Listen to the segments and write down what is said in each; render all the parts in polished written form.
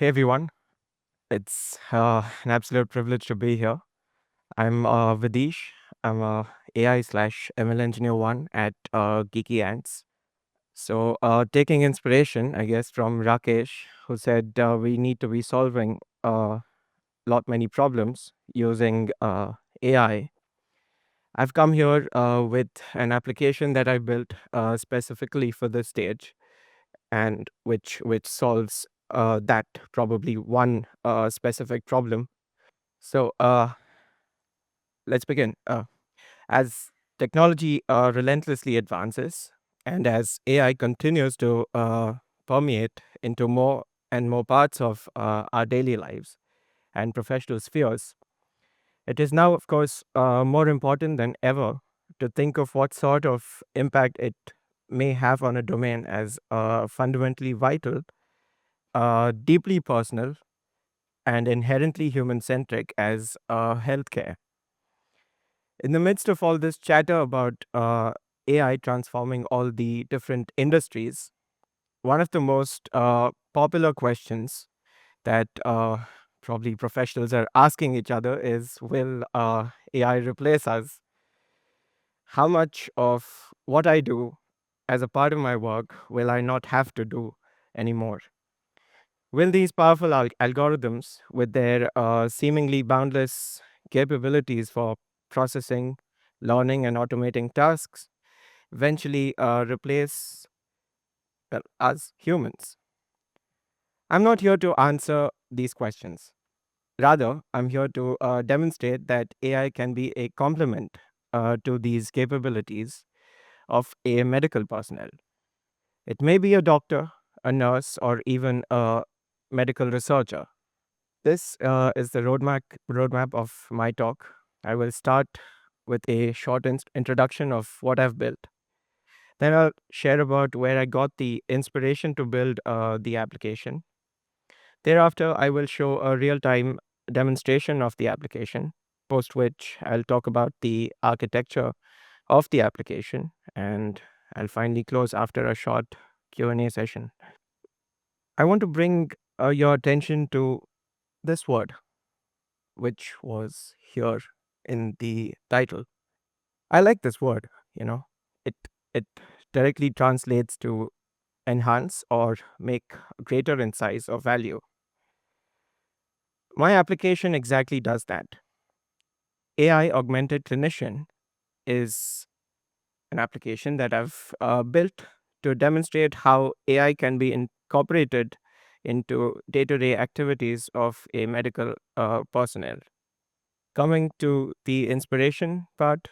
Hey everyone, it's an absolute privilege to be here. I'm Vidish. I'm a AI/ML engineer one at GeekyAnts. So, taking inspiration, I guess, from Rakesh, who said we need to be solving lot many problems using AI. I've come here with an application that I built specifically for this stage, and which solves that probably one specific problem. So let's begin. As technology relentlessly advances, and as AI continues to permeate into more and more parts of our daily lives and professional spheres, it is now, of course, more important than ever to think of what sort of impact it may have on a domain as fundamentally vital, deeply personal, and inherently human centric as healthcare. In the midst of all this chatter about AI transforming all the different industries, one of the most popular questions that probably professionals are asking each other is, will AI replace us? How much of what I do as a part of my work will I not have to do anymore? Will these powerful algorithms, with their seemingly boundless capabilities for processing, learning, and automating tasks, eventually replace us humans? I'm not here to answer these questions. Rather, I'm here to demonstrate that AI can be a complement to these capabilities of a medical personnel. It may be a doctor, a nurse, or even a medical researcher. This is the roadmap of my talk. I will start with a short introduction of what I've built. Then I'll share about where I got the inspiration to build the application. Thereafter, I will show a real-time demonstration of the application, post which I'll talk about the architecture of the application, and I'll finally close after a short Q&A session. I want to bring your attention to this word, which was here in the title. I like this word, you know. It it directly translates to enhance or make greater in size or value. My application exactly does that. AI Augmented Clinician is an application that I've built to demonstrate how AI can be incorporated into day-to-day activities of a medical personnel. Coming to the inspiration part,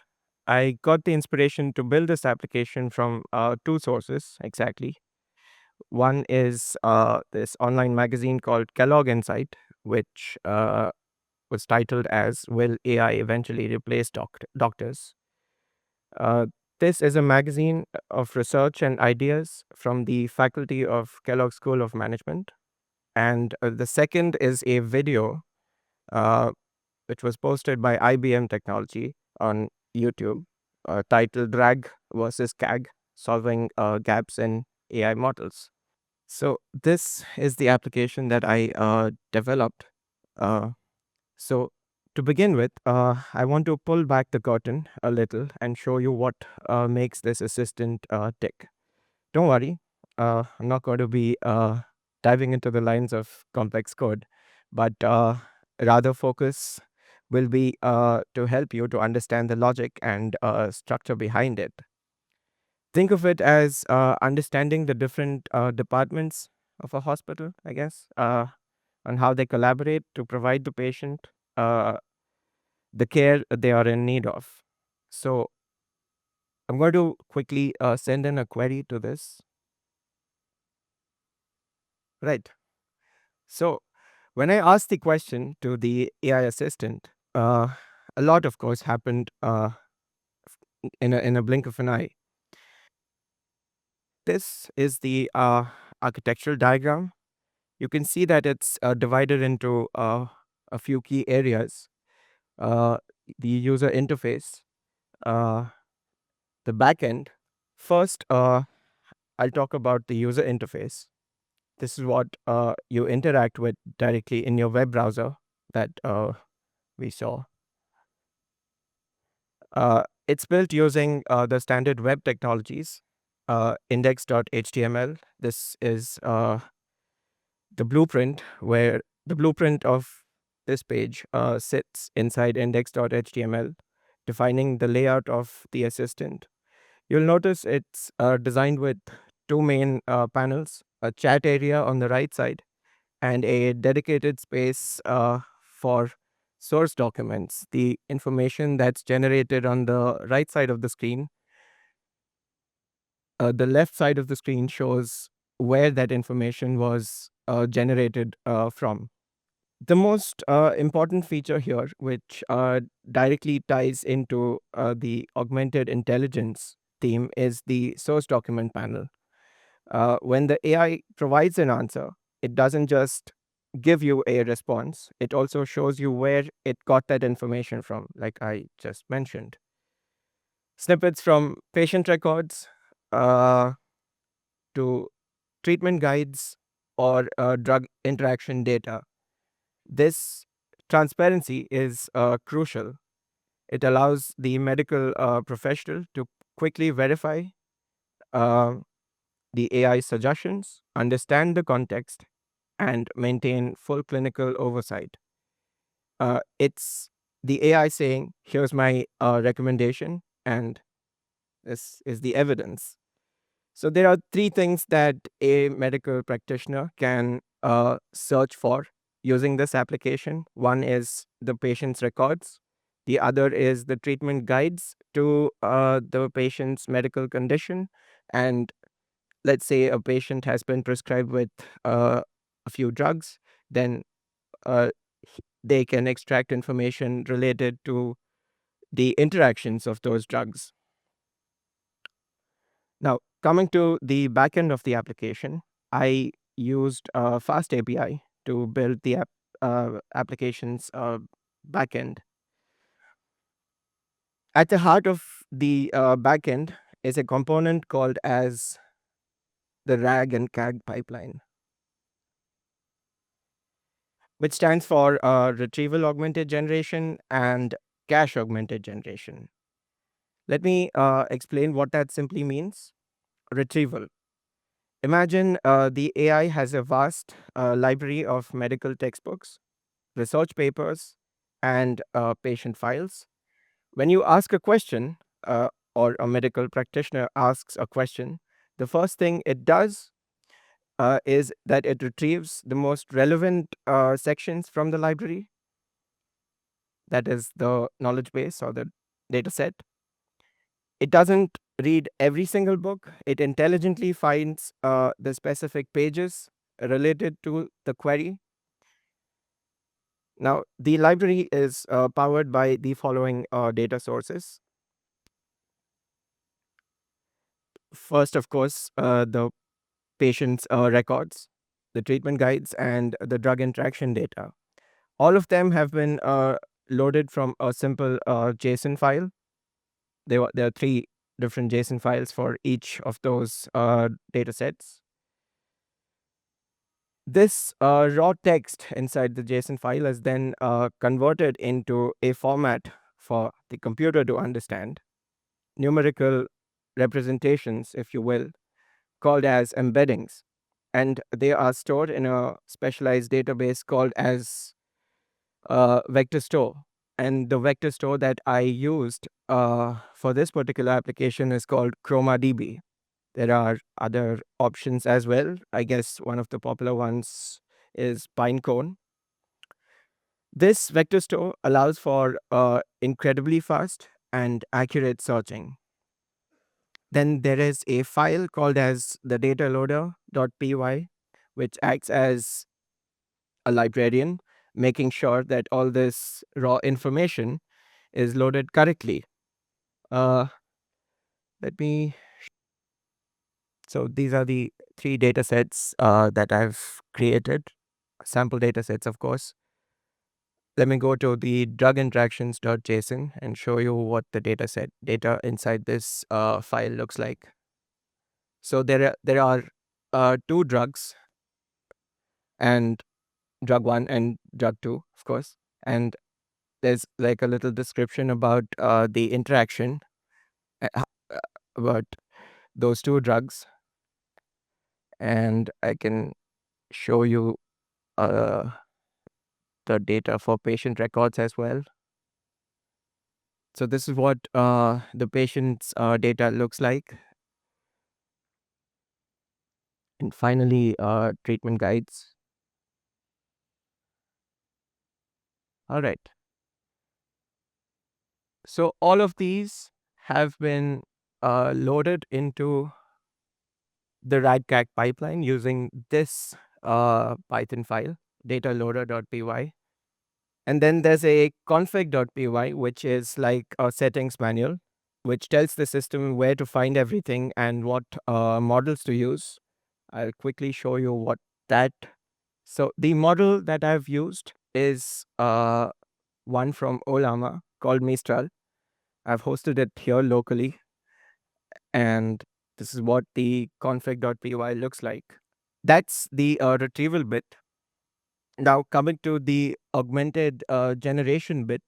I got the inspiration to build this application from two sources exactly. One is this online magazine called Kellogg Insight, which was titled as Will AI Eventually Replace Doctors? Uh, this is a magazine of research and ideas from the faculty of Kellogg School of Management. And the second is a video uh, which was posted by IBM Technology on YouTube, titled Drag versus CAG, Solving Gaps in AI Models. So this is the application that I developed. Uh, so to begin with, I want to pull back the curtain a little and show you what makes this assistant tick. Don't worry, I'm not going to be diving into the lines of complex code, but rather focus will be to help you to understand the logic and structure behind it. Think of it as understanding the different departments of a hospital, I guess, and how they collaborate to provide the patient uh, the care they are in need of. So I'm going to quickly send in a query to this. Right. So when I asked the question to the AI assistant, a lot, of course, happened in a blink of an eye. This is the architectural diagram. You can see that it's divided into a few key areas. Uh, the user interface, uh, the backend. First, I'll talk about the user interface. This is what you interact with directly in your web browser that we saw. It's built using the standard web technologies, index.html. This is the blueprint where the blueprint of this page sits inside index.html, defining the layout of the assistant. You'll notice it's designed with two main panels, a chat area on the right side and a dedicated space for source documents, the information that's generated on the right side of the screen. The left side of the screen shows where that information was generated from. The most important feature here, which directly ties into the augmented intelligence theme, is the source document panel. When the AI provides an answer, it doesn't just give you a response, it also shows you where it got that information from, like I just mentioned. Snippets from patient records uh, to treatment guides or drug interaction data. This transparency is crucial. It allows the medical professional to quickly verify uh, the AI suggestions, understand the context, and maintain full clinical oversight. It's the AI saying, here's my recommendation, and this is the evidence. So there are three things that a medical practitioner can search for using this application. One is the patient's records. The other is the treatment guides to the patient's medical condition. And let's say a patient has been prescribed with a few drugs, then uh, they can extract information related to the interactions of those drugs. Now, coming to the backend of the application, I used Fast API to build the application's backend. At the heart of the backend is a component called as the RAG and CAG pipeline, which stands for retrieval augmented generation and cache augmented generation. Let me explain what that simply means. Retrieval. Imagine the AI has a vast library of medical textbooks, research papers, and patient files. When you ask a question, or a medical practitioner asks a question, the first thing it does is that it retrieves the most relevant sections from the library, that is the knowledge base or the data set. It doesn't read every single book. It intelligently finds the specific pages related to the query. Now, the library is powered by the following data sources. First, of course, the patient's records, the treatment guides, and the drug interaction data. All of them have been loaded from a simple JSON file. There are three different JSON files for each of those data sets. This raw text inside the JSON file is then converted into a format for the computer to understand, numerical representations, if you will, called as embeddings. And they are stored in a specialized database called as vector store. And the vector store that I used for this particular application is called ChromaDB. There are other options as well. I guess one of the popular ones is Pinecone. This vector store allows for incredibly fast and accurate searching. Then there is a file called as the dataloader.py, which acts as a librarian, making sure that all this raw information is loaded correctly. Uh, let me. So these are the three data sets that I've created, sample data sets, of course. Let me go to the drug interactions.json and show you what the data inside this file looks like. So there are two drugs and drug one and drug two, of course. And there's like a little description about the interaction about those two drugs. And I can show you uh, the data for patient records as well. So this is what the patient's data looks like. And finally, treatment guides. All right. So all of these have been loaded into the RADCAC pipeline using this Python file, dataloader.py. And then there's a config.py, which is like a settings manual, which tells the system where to find everything and what models to use. I'll quickly show you what that. So the model that I've used is one from Olama called Mistral. I've hosted it here locally, and this is what the config.py looks like. That's the retrieval bit. Now, coming to the augmented generation bit,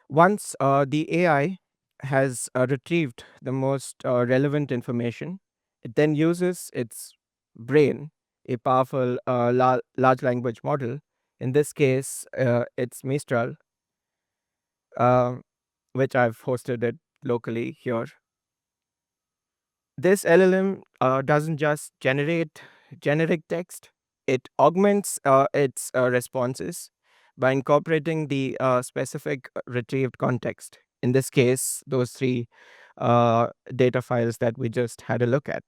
once the AI has retrieved the most relevant information, it then uses its brain, a powerful large language model. In this case, it's Mistral, uh, which I've hosted it locally here. This LLM doesn't just generate generic text, it augments its responses by incorporating the specific retrieved context. In this case, those three data files that we just had a look at.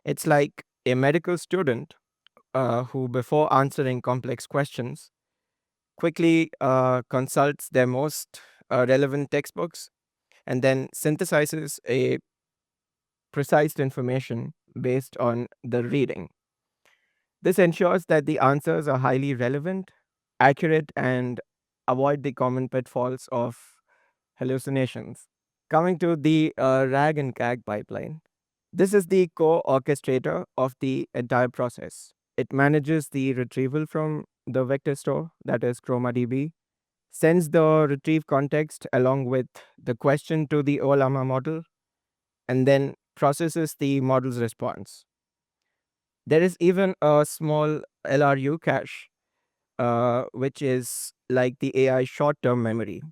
It's like a medical student who, before answering complex questions, quickly consults their most relevant textbooks and then synthesizes a precise information based on the reading. This ensures that the answers are highly relevant, accurate, and avoid the common pitfalls of hallucinations. Coming to the RAG and CAG pipeline, this is the core orchestrator of the entire process. It manages the retrieval from the vector store, that is ChromaDB, sends the retrieve context along with the question to the OLAMA model, and then processes the model's response. There is even a small LRU cache, which is like the AI short term memory,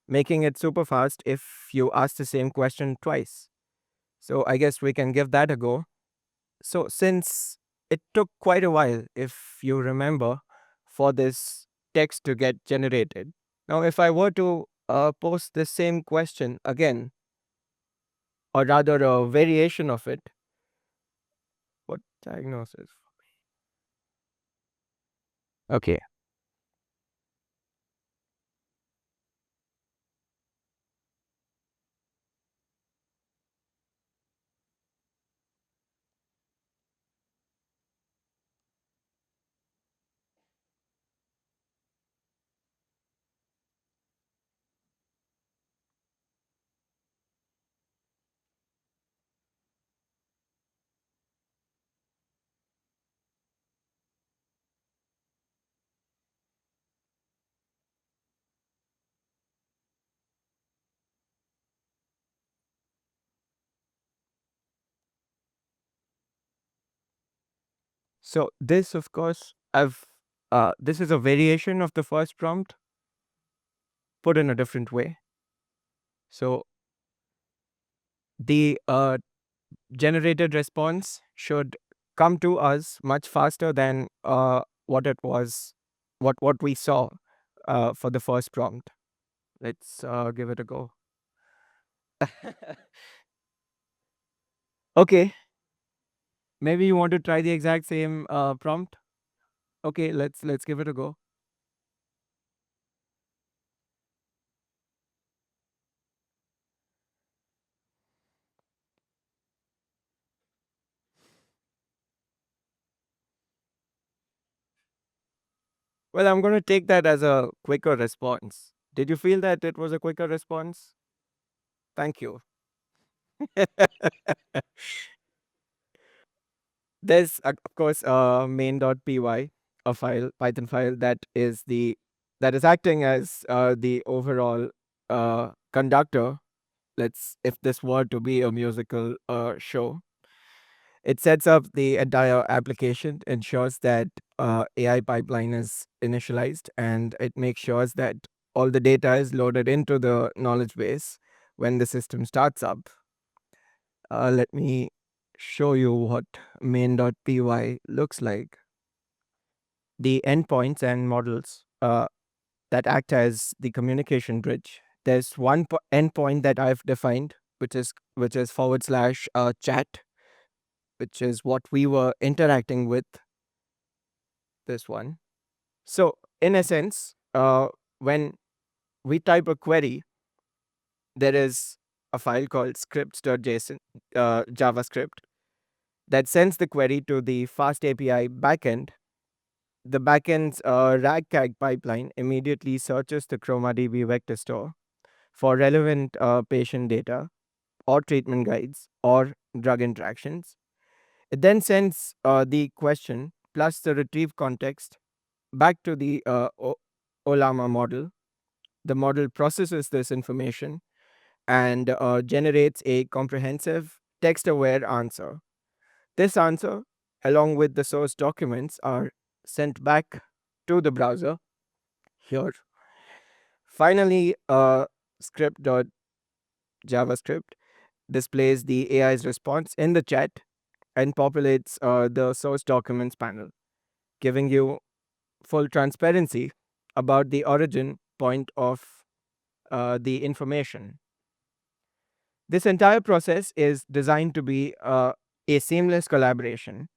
making it super fast if you ask the same question twice. So I guess we can give that a go. So, since it took quite a while, if you remember, for this text to get generated. Now, if I were to post the same question again, or rather a variation of it, what diagnosis? Okay. So this, of course, this is a variation of the first prompt put in a different way. So the generated response should come to us much faster than what it was, what we saw for the first prompt. Let's give it a go. Okay, maybe you want to try the exact same prompt. Okay, let's give it a go. Well, I'm going to take that as a quicker response. Did you feel that it was a quicker response? Thank you. There's of course main.py, a file, Python file that is acting as the overall conductor. Let's If this were to be a musical show, it sets up the entire application, ensures that AI pipeline is initialized, and it makes sure that all the data is loaded into the knowledge base when the system starts up. Let me show you what main.py looks like. The endpoints and models that act as the communication bridge. There's one endpoint that I've defined, which is forward slash chat, which is what we were interacting with, this one. So in essence, when we type a query, there is a file called scripts.json JavaScript that sends the query to the Fast API backend. The backend's RAG-CAG pipeline immediately searches the ChromaDB vector store for relevant patient data or treatment guides or drug interactions. It then sends the question plus the retrieve context back to the Olama model. The model processes this information and generates a comprehensive text aware answer. This answer, along with the source documents, are sent back to the browser here. Finally, script.javascript displays the AI's response in the chat and populates the source documents panel, giving you full transparency about the origin point of the information. This entire process is designed to be a seamless collaboration.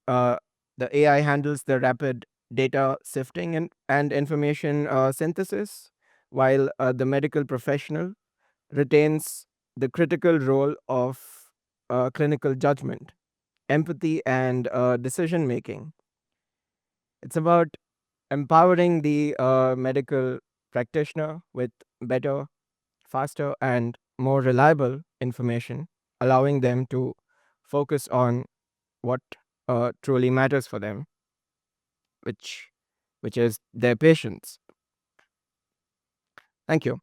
Uh, the AI handles the rapid data sifting and information synthesis, while the medical professional retains the critical role of clinical judgment, empathy, and decision making. It's about empowering the medical practitioner with better, faster, and more reliable information, allowing them to focus on what truly matters for them, which which is their patients. Thank you.